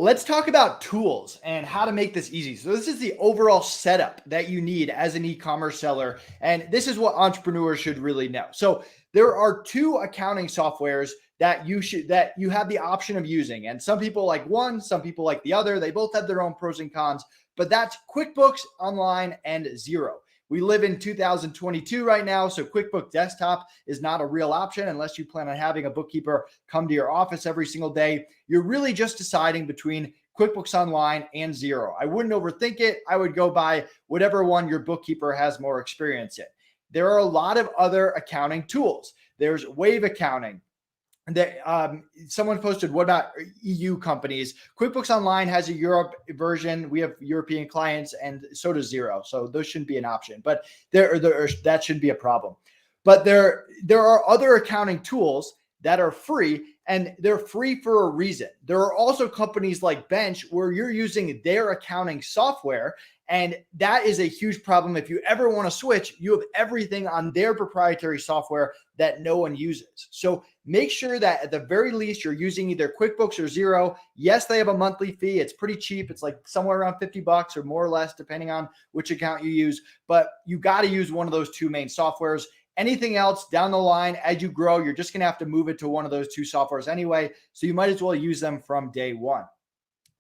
let's talk about tools and how to make this easy. So this is the overall setup that you need as an e-commerce seller. And this is what entrepreneurs should really know. So there are two accounting softwares that you have the option of using. And some people like one, some people like the other. They both have their own pros and cons, but that's QuickBooks Online and Xero. We live in 2022 right now, so QuickBooks Desktop is not a real option unless you plan on having a bookkeeper come to your office every single day. You're really just deciding between QuickBooks Online and Xero. I wouldn't overthink it. I would go by whatever one your bookkeeper has more experience in. There are a lot of other accounting tools. There's Wave Accounting. That someone posted, what about EU companies? QuickBooks Online has a Europe version. We have European clients, and so does Xero. So those shouldn't be an option, but that shouldn't be a problem. But there are other accounting tools that are free, and they're free for a reason. There are also companies like Bench where you're using their accounting software, and that is a huge problem. If you ever want to switch, you have everything on their proprietary software that no one uses. So make sure that at the very least you're using either QuickBooks or Xero. Yes, they have a monthly fee. It's pretty cheap. It's like somewhere around $50 or more or less, depending on which account you use. But you got to use one of those two main softwares. Anything else down the line, as you grow, you're just going to have to move it to one of those two softwares anyway. So you might as well use them from day one.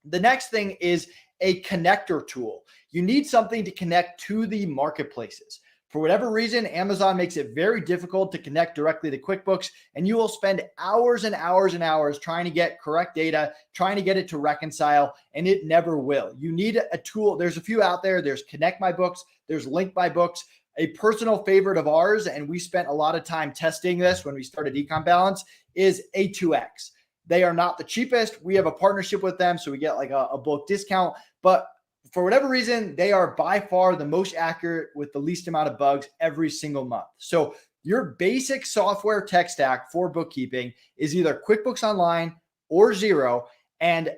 The next thing is a connector tool. You need something to connect to the marketplaces. For whatever reason, Amazon makes it very difficult to connect directly to QuickBooks, and you will spend hours and hours and hours trying to get correct data, trying to get it to reconcile, and it never will. You need a tool. There's a few out there. There's Connect My Books. There's Link My Books. A personal favorite of ours, and we spent a lot of time testing this when we started EcomBalance, is A2X. They are not the cheapest. We have a partnership with them, so we get like a bulk discount. But for whatever reason, they are by far the most accurate with the least amount of bugs every single month. So your basic software tech stack for bookkeeping is either QuickBooks Online or Xero, and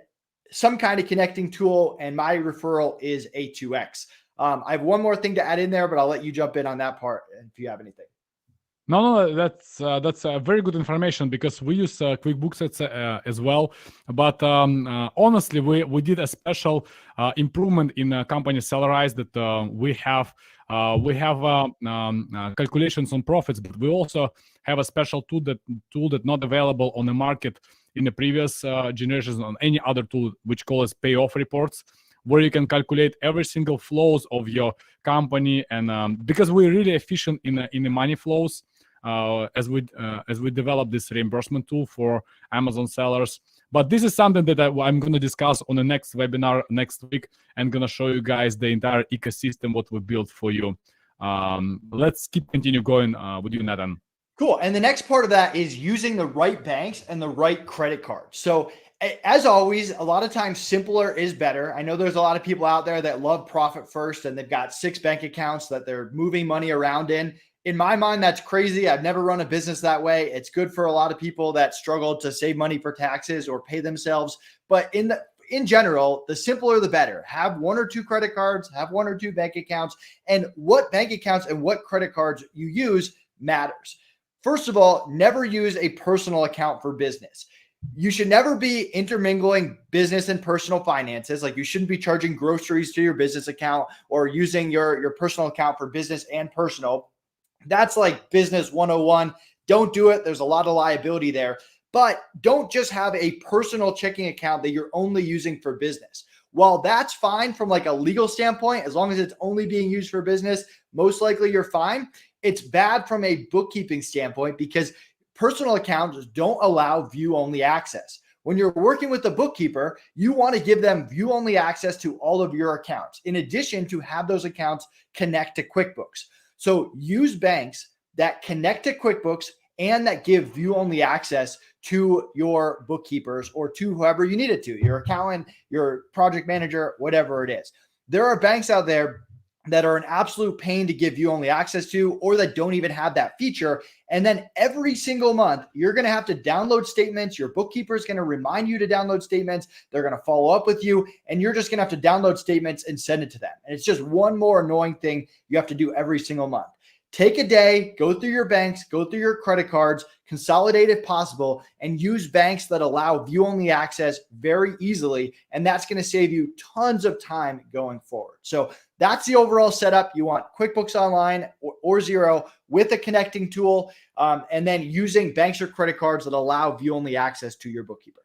some kind of connecting tool. And my referral is A2X. I have one more thing to add in there, but I'll let you jump in on that part if you have anything. No, that's very good information, because we use QuickBooks as well. But honestly, we did a special improvement in company Sellerize that we have calculations on profits, but we also have a special tool that not available on the market in the previous generations on any other tool, which calls payoff reports, where you can calculate every single flows of your company. And because we're really efficient in the money flows, as we develop this reimbursement tool for Amazon sellers. But this is something that I'm going to discuss on the next webinar next week, and going to show you guys the entire ecosystem, what we built for you. Let's continue going with you, Nathan. Cool. And the next part of that is using the right banks and the right credit cards. So as always, a lot of times simpler is better. I know there's a lot of people out there that love profit first, and they've got 6 bank accounts that they're moving money around in. In my mind, that's crazy. I've never run a business that way. It's good for a lot of people that struggle to save money for taxes or pay themselves. But in general, the simpler, the better. Have 1 or 2 credit cards, have 1 or 2 bank accounts, and what bank accounts and what credit cards you use matters. First of all, never use a personal account for business. You should never be intermingling business and personal finances. Like, you shouldn't be charging groceries to your business account or using your personal account for business and personal. That's like business 101. Don't do it. There's a lot of liability there. But don't just have a personal checking account that you're only using for business. While that's fine from like a legal standpoint, as long as it's only being used for business, most likely you're fine. It's bad from a bookkeeping standpoint because personal accounts don't allow view-only access. When you're working with a bookkeeper, you want to give them view-only access to all of your accounts, in addition to have those accounts connect to QuickBooks. So use banks that connect to QuickBooks and that give view-only access to your bookkeepers or to whoever you need it to, your accountant, your project manager, whatever it is. There are banks out there that are an absolute pain to give view-only access to, or that don't even have that feature. And then every single month, you're going to have to download statements. Your bookkeeper is going to remind you to download statements. They're going to follow up with you, and you're just going to have to download statements and send it to them. And it's just one more annoying thing you have to do every single month. Take a day, go through your banks, go through your credit cards, consolidate if possible, and use banks that allow view-only access very easily. And that's going to save you tons of time going forward. So that's the overall setup. You want QuickBooks Online or Xero with a connecting tool, and then using banks or credit cards that allow view-only access to your bookkeeper.